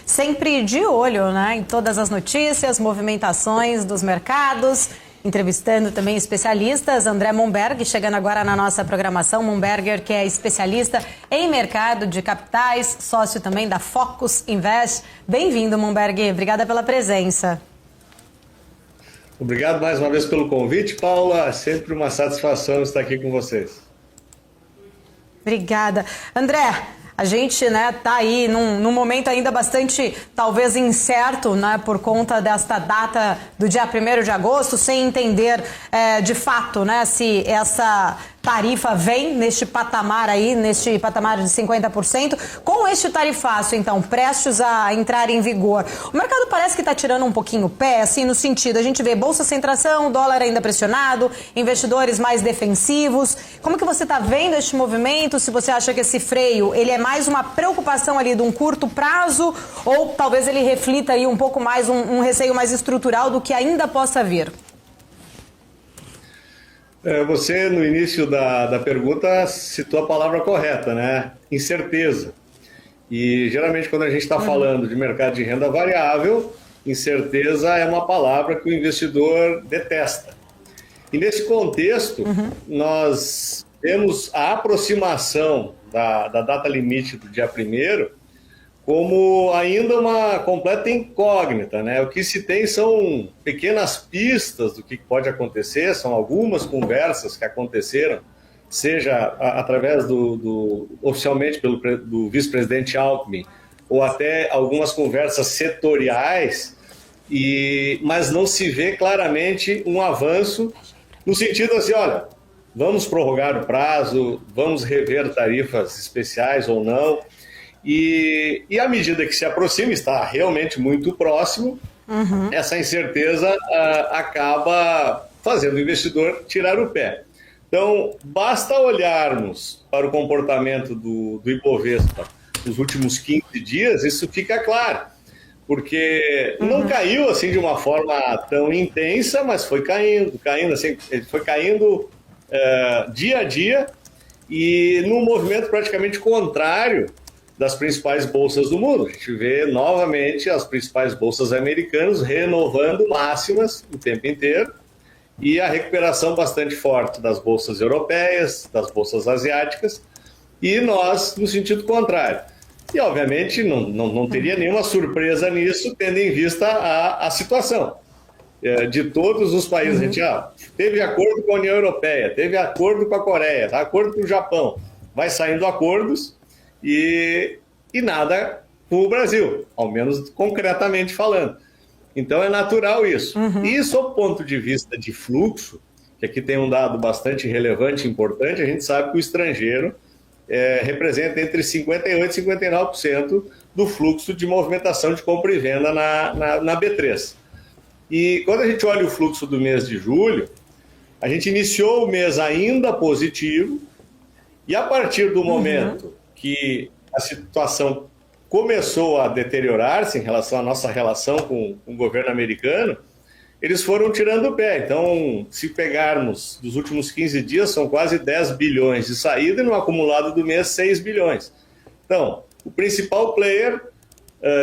sempre de olho, né, em todas as notícias, movimentações dos mercados, entrevistando também especialistas. André Momberg, chegando agora na nossa programação. Momberger, que é especialista em mercado de capitais, sócio também da Focus Invest. Bem-vindo, Momberg. Obrigada pela presença. Obrigado mais uma vez pelo convite, Paula. É sempre uma satisfação estar aqui com vocês. Obrigada. André, a gente tá aí num momento ainda bastante, talvez, incerto, né, por conta desta data do dia 1º de agosto, sem entender de fato, né, se essa tarifa vem neste patamar aí, neste patamar de 50%. Com este tarifaço, então, prestes a entrar em vigor, o mercado parece que está tirando um pouquinho o pé, assim, no sentido, a gente vê bolsa sem tração, dólar ainda pressionado, investidores mais defensivos. Como que você está vendo este movimento? Se você acha que esse freio, ele é mais uma preocupação ali de um curto prazo, ou talvez ele reflita aí um pouco mais um receio mais estrutural do que ainda possa vir? Você, no início da pergunta, citou a palavra correta, né? Incerteza. E, geralmente, quando a gente está falando de mercado de renda variável, incerteza é uma palavra que o investidor detesta. E, nesse contexto, nós temos a aproximação da data limite do dia 1º como ainda uma completa incógnita, né? O que se tem são pequenas pistas do que pode acontecer, são algumas conversas que aconteceram, seja através oficialmente do vice-presidente Alckmin, ou até algumas conversas setoriais, mas não se vê claramente um avanço no sentido assim, olha, vamos prorrogar o prazo, vamos rever tarifas especiais ou não. E à medida que se aproxima, está realmente muito próximo, essa incerteza acaba fazendo o investidor tirar o pé. Então, basta olharmos para o comportamento do Ibovespa nos últimos 15 dias, isso fica claro. Porque não caiu assim de uma forma tão intensa, mas foi caindo, assim, foi caindo dia a dia e num movimento praticamente contrário das principais bolsas do mundo. A gente vê novamente as principais bolsas americanas renovando máximas o tempo inteiro e a recuperação bastante forte das bolsas europeias, das bolsas asiáticas e nós no sentido contrário. E, obviamente, não teria nenhuma surpresa nisso, tendo em vista a situação. De todos os países, a gente teve acordo com a União Europeia, teve acordo com a Coreia, acordo com o Japão, vai saindo acordos e nada com o Brasil, ao menos concretamente falando. Então é natural isso. E sob o ponto de vista de fluxo, que aqui tem um dado bastante relevante e importante, a gente sabe que o estrangeiro representa entre 58% e 59% do fluxo de movimentação de compra e venda na B3. E quando a gente olha o fluxo do mês de julho, a gente iniciou o mês ainda positivo e a partir do momento que a situação começou a deteriorar-se em relação à nossa relação com o governo americano, eles foram tirando o pé. Então, se pegarmos dos últimos 15 dias, são quase 10 bilhões de saída e no acumulado do mês, 6 bilhões. Então, o principal player,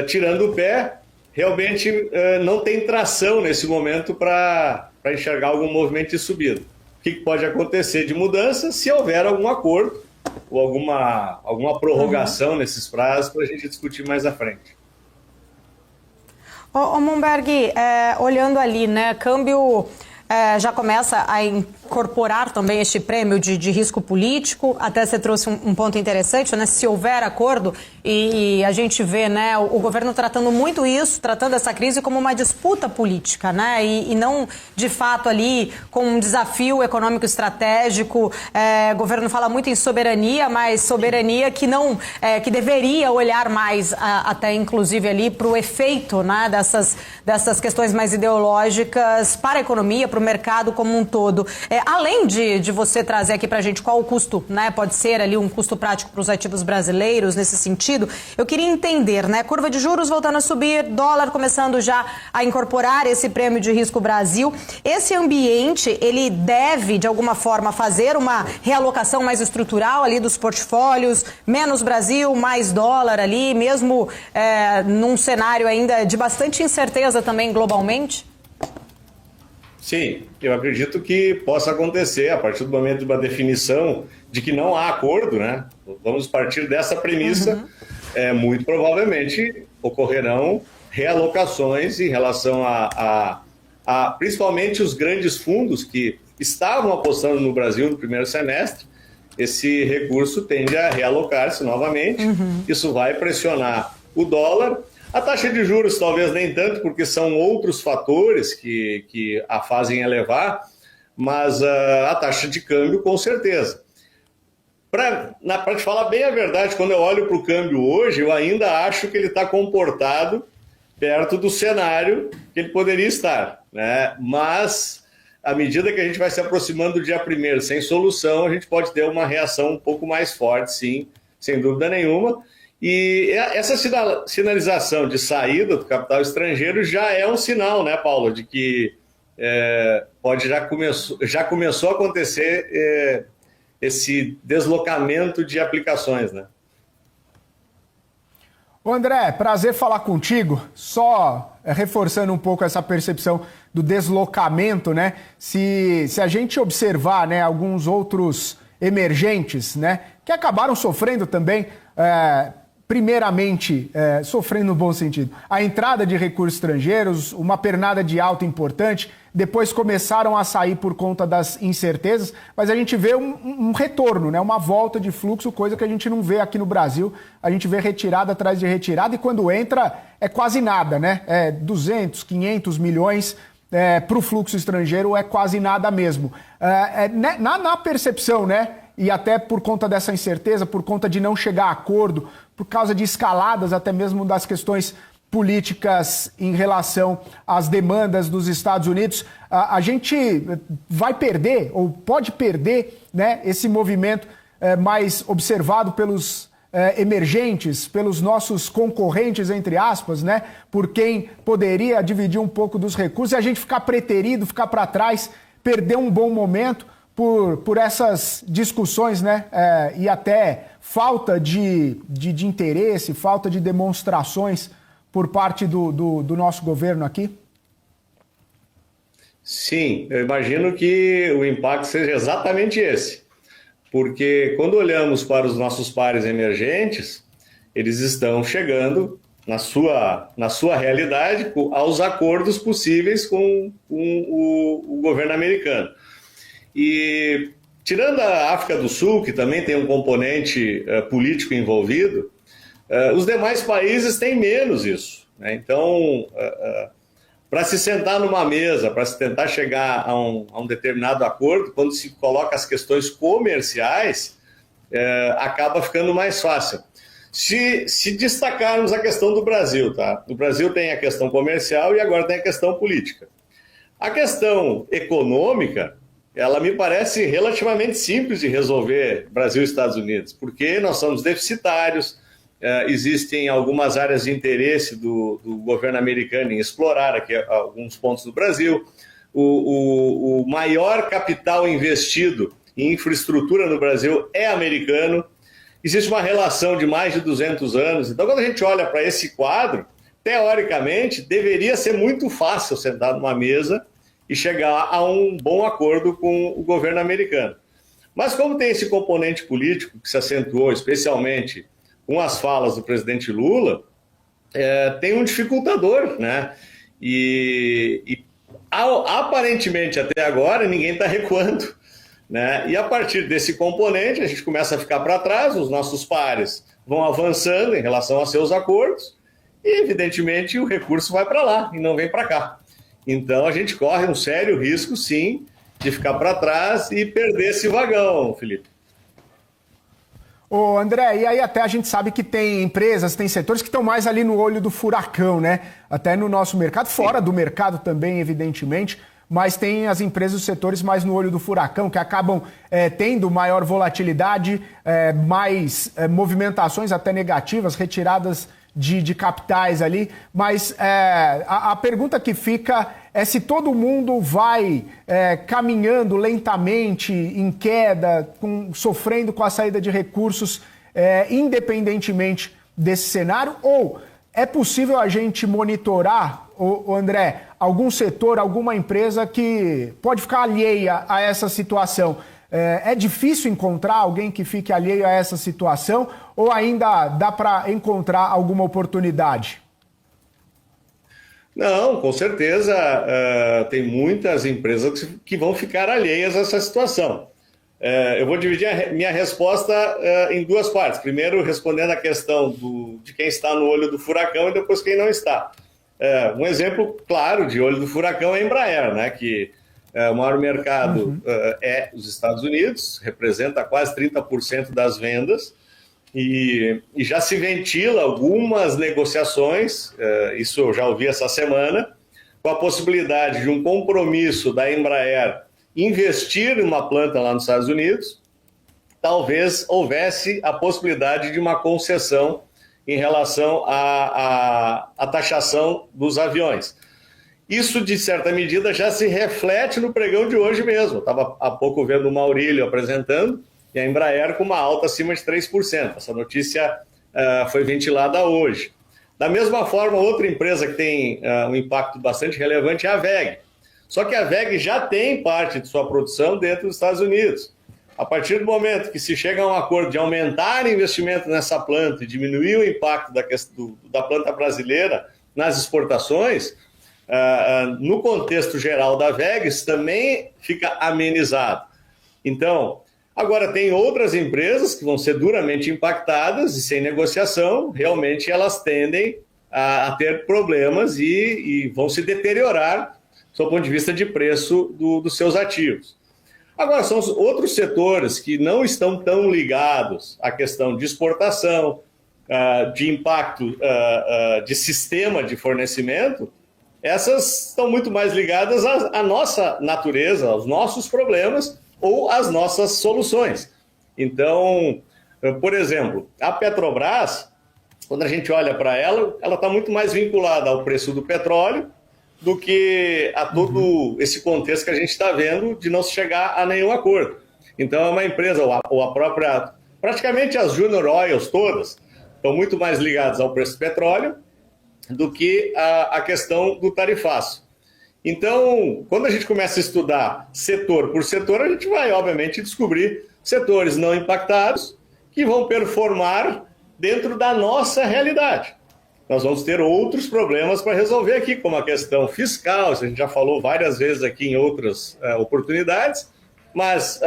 tirando o pé, realmente não tem tração nesse momento para enxergar algum movimento de subida. O que pode acontecer de mudança se houver algum acordo ou alguma prorrogação nesses prazos para a gente discutir mais à frente. Ô Momberg, olhando ali, né, câmbio já começa a incorporar também este prêmio de risco político. Até você trouxe um ponto interessante, né? Se houver acordo, e a gente vê, né, o governo tratando muito isso, tratando essa crise como uma disputa política, né? E não, de fato, ali com um desafio econômico estratégico. O governo fala muito em soberania, mas soberania que não, que deveria olhar mais até, inclusive, ali para o efeito, né, dessas questões mais ideológicas para a economia, para o mercado como um todo. Além de você trazer aqui para a gente qual o custo, né, pode ser ali um custo prático para os ativos brasileiros nesse sentido, eu queria entender, né, curva de juros voltando a subir, dólar começando já a incorporar esse prêmio de risco Brasil. Esse ambiente, ele deve, de alguma forma, fazer uma realocação mais estrutural ali dos portfólios, menos Brasil, mais dólar ali, mesmo num cenário ainda de bastante incerteza também globalmente? Sim, eu acredito que possa acontecer a partir do momento de uma definição de que não há acordo, né? Vamos partir dessa premissa, muito provavelmente ocorrerão realocações em relação a principalmente os grandes fundos que estavam apostando no Brasil no primeiro semestre. Esse recurso tende a realocar-se novamente, isso vai pressionar o dólar. A taxa de juros talvez nem tanto, porque são outros fatores que a fazem elevar, mas a taxa de câmbio com certeza. Para te falar bem a verdade, quando eu olho para o câmbio hoje, eu ainda acho que ele está comportado perto do cenário que ele poderia estar, né? Mas, à medida que a gente vai se aproximando do dia 1º sem solução, a gente pode ter uma reação um pouco mais forte, sim, sem dúvida nenhuma. E essa sinalização de saída do capital estrangeiro já é um sinal, né, Paulo, de que já começou a acontecer esse deslocamento de aplicações, né? Ô André, prazer falar contigo. Só reforçando um pouco essa percepção do deslocamento, né? Se a gente observar, né, alguns outros emergentes, né, que acabaram sofrendo também, primeiramente, sofrendo no bom sentido, a entrada de recursos estrangeiros, uma pernada de alta importante, depois começaram a sair por conta das incertezas, mas a gente vê um retorno, né? Uma volta de fluxo, coisa que a gente não vê aqui no Brasil. A gente vê retirada atrás de retirada e quando entra é quase nada, né? 200, 500 milhões para o fluxo estrangeiro é quase nada mesmo. Na percepção, né? E até por conta dessa incerteza, por conta de não chegar a acordo, por causa de escaladas até mesmo das questões políticas em relação às demandas dos Estados Unidos, a gente vai perder, ou pode perder, né, esse movimento mais observado pelos emergentes, pelos nossos concorrentes, entre aspas, né, por quem poderia dividir um pouco dos recursos, e a gente ficar preterido, ficar para trás, perder um bom momento por essas discussões, né, e até falta de interesse, falta de demonstrações por parte do nosso governo aqui? Sim, eu imagino que o impacto seja exatamente esse. Porque quando olhamos para os nossos pares emergentes, eles estão chegando, na sua realidade, aos acordos possíveis com o governo americano. E tirando a África do Sul, que também tem um componente político envolvido, os demais países têm menos isso, né? Então, para se sentar numa mesa, para se tentar chegar a um determinado acordo, quando se coloca as questões comerciais, acaba ficando mais fácil. Se destacarmos a questão do Brasil, tá? O Brasil tem a questão comercial e agora tem a questão política. A questão econômica, ela me parece relativamente simples de resolver Brasil e Estados Unidos, porque nós somos deficitários. Existem algumas áreas de interesse do governo americano em explorar aqui alguns pontos do Brasil. O maior capital investido em infraestrutura no Brasil é americano. Existe uma relação de mais de 200 anos. Então, quando a gente olha para esse quadro, teoricamente, deveria ser muito fácil sentar numa mesa e chegar a um bom acordo com o governo americano. Mas como tem esse componente político que se acentuou especialmente com as falas do presidente Lula, tem um dificultador, né? E aparentemente até agora ninguém está recuando, né? E a partir desse componente a gente começa a ficar para trás, os nossos pares vão avançando em relação a seus acordos e evidentemente o recurso vai para lá e não vem para cá. Então a gente corre um sério risco, sim, de ficar para trás e perder esse vagão, Felipe. Ô André, e aí até a gente sabe que tem empresas, tem setores que estão mais ali no olho do furacão, né? Até no nosso mercado, fora do mercado também, evidentemente, mas tem as empresas dos setores mais no olho do furacão, que acabam tendo maior volatilidade, mais movimentações até negativas, retiradas de capitais ali, mas a pergunta que fica é se todo mundo vai caminhando lentamente, em queda, sofrendo com a saída de recursos, independentemente desse cenário, ou é possível a gente monitorar, André, algum setor, alguma empresa que pode ficar alheia a essa situação? É difícil encontrar alguém que fique alheio a essa situação ou ainda dá para encontrar alguma oportunidade? Não, com certeza tem muitas empresas que vão ficar alheias a essa situação. Eu vou dividir a minha resposta em duas partes. Primeiro, respondendo a questão de quem está no olho do furacão e depois quem não está. Um exemplo claro de olho do furacão é a Embraer, né, que o maior mercado é os Estados Unidos, representa quase 30% das vendas e já se ventila algumas negociações, isso eu já ouvi essa semana, com a possibilidade de um compromisso da Embraer investir em uma planta lá nos Estados Unidos. Talvez houvesse a possibilidade de uma concessão em relação à taxação dos aviões. Isso, de certa medida, já se reflete no pregão de hoje mesmo. Eu estava há pouco vendo o Maurílio apresentando, e a Embraer com uma alta acima de 3%. Essa notícia foi ventilada hoje. Da mesma forma, outra empresa que tem um impacto bastante relevante é a WEG. Só que a WEG já tem parte de sua produção dentro dos Estados Unidos. A partir do momento que se chega a um acordo de aumentar o investimento nessa planta e diminuir o impacto da planta brasileira nas exportações, no contexto geral da WEG, isso também fica amenizado. Então, agora tem outras empresas que vão ser duramente impactadas e sem negociação, realmente elas tendem a ter problemas e vão se deteriorar do ponto de vista de preço dos seus ativos. Agora, são outros setores que não estão tão ligados à questão de exportação, de impacto de sistema de fornecimento. Essas estão muito mais ligadas à nossa natureza, aos nossos problemas ou às nossas soluções. Então, por exemplo, a Petrobras, quando a gente olha para ela está muito mais vinculada ao preço do petróleo do que a todo esse contexto que a gente está vendo de não se chegar a nenhum acordo. Então, é uma empresa, ou a própria, praticamente as Junior Oils todas, estão muito mais ligadas ao preço do petróleo do que a questão do tarifaço. Então, quando a gente começa a estudar setor por setor, a gente vai, obviamente, descobrir setores não impactados que vão performar dentro da nossa realidade. Nós vamos ter outros problemas para resolver aqui, como a questão fiscal, isso a gente já falou várias vezes aqui em outras oportunidades, mas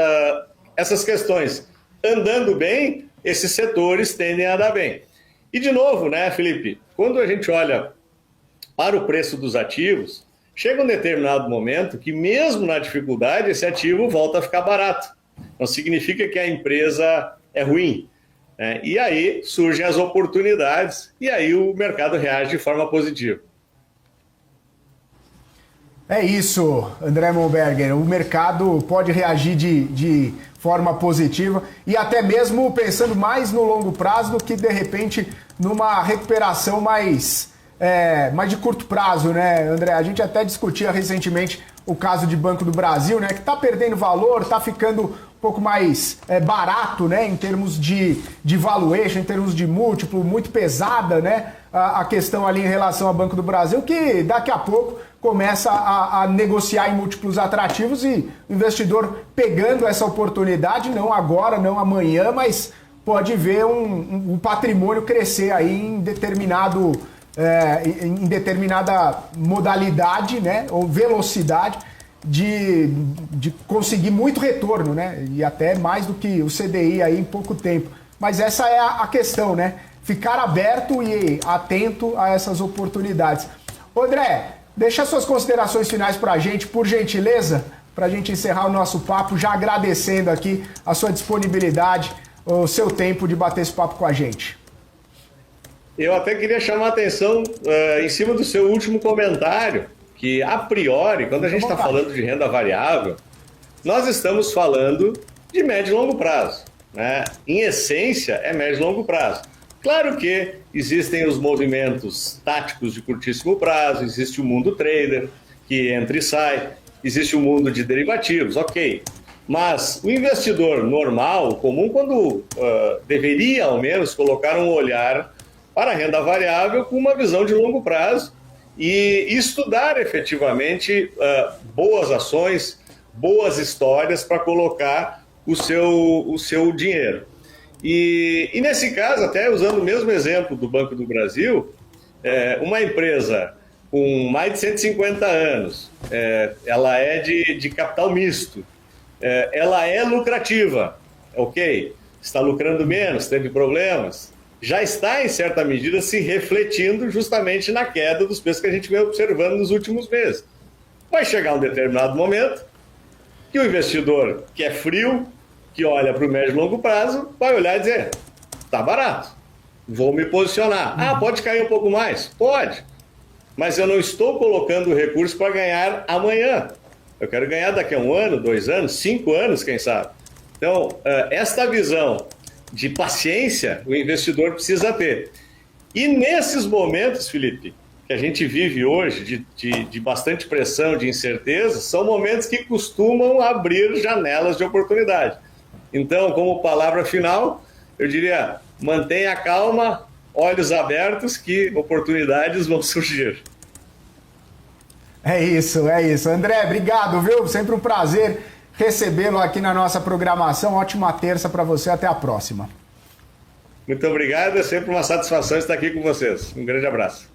essas questões andando bem, esses setores tendem a dar bem. E de novo, né, Felipe, quando a gente olha para o preço dos ativos, chega um determinado momento que mesmo na dificuldade esse ativo volta a ficar barato. Não significa que a empresa é ruim. E aí surgem as oportunidades e aí o mercado reage de forma positiva. É isso, André Momberger. O mercado pode reagir de forma positiva e até mesmo pensando mais no longo prazo do que, de repente, numa recuperação mais de curto prazo, né, André? A gente até discutia recentemente o caso de Banco do Brasil, né, que está perdendo valor, está ficando um pouco mais barato, né, em termos de valuation, em termos de múltiplo, muito pesada, né, a questão ali em relação ao Banco do Brasil, que daqui a pouco começa a negociar em múltiplos atrativos e o investidor pegando essa oportunidade, não agora, não amanhã, mas pode ver um patrimônio crescer aí em determinada modalidade, né, ou velocidade de conseguir muito retorno, né, e até mais do que o CDI aí em pouco tempo. Mas essa é a questão, né, ficar aberto e atento a essas oportunidades. André, deixa suas considerações finais para a gente, por gentileza, para a gente encerrar o nosso papo, já agradecendo aqui a sua disponibilidade, o seu tempo de bater esse papo com a gente. Eu até queria chamar a atenção em cima do seu último comentário, que, a priori, quando a gente está falando de renda variável, nós estamos falando de médio e longo prazo, né? Em essência, é médio e longo prazo. Claro que existem os movimentos táticos de curtíssimo prazo, existe o mundo trader, que entra e sai, existe o mundo de derivativos, ok. Mas o investidor normal, comum, quando deveria, ao menos, colocar um olhar para a renda variável com uma visão de longo prazo e estudar efetivamente boas ações, boas histórias para colocar o seu dinheiro. E nesse caso, até usando o mesmo exemplo do Banco do Brasil, uma empresa com mais de 150 anos, ela é de capital misto, ela é lucrativa, ok? Está lucrando menos, teve problemas, já está, em certa medida, se refletindo justamente na queda dos preços que a gente vem observando nos últimos meses. Vai chegar um determinado momento que o investidor que é frio, que olha para o médio e longo prazo, vai olhar e dizer, tá barato, vou me posicionar. Ah, pode cair um pouco mais? Pode, mas eu não estou colocando recurso para ganhar amanhã. Eu quero ganhar daqui a 1 ano, 2 anos, 5 anos, quem sabe. Então, esta visão de paciência o investidor precisa ter. E nesses momentos, Felipe, que a gente vive hoje, de bastante pressão, de incerteza, são momentos que costumam abrir janelas de oportunidade. Então, como palavra final, eu diria, mantenha a calma, olhos abertos, que oportunidades vão surgir. É isso, é isso. André, obrigado, viu? Sempre um prazer recebê-lo aqui na nossa programação. Ótima terça para você, até a próxima. Muito obrigado, é sempre uma satisfação estar aqui com vocês. Um grande abraço.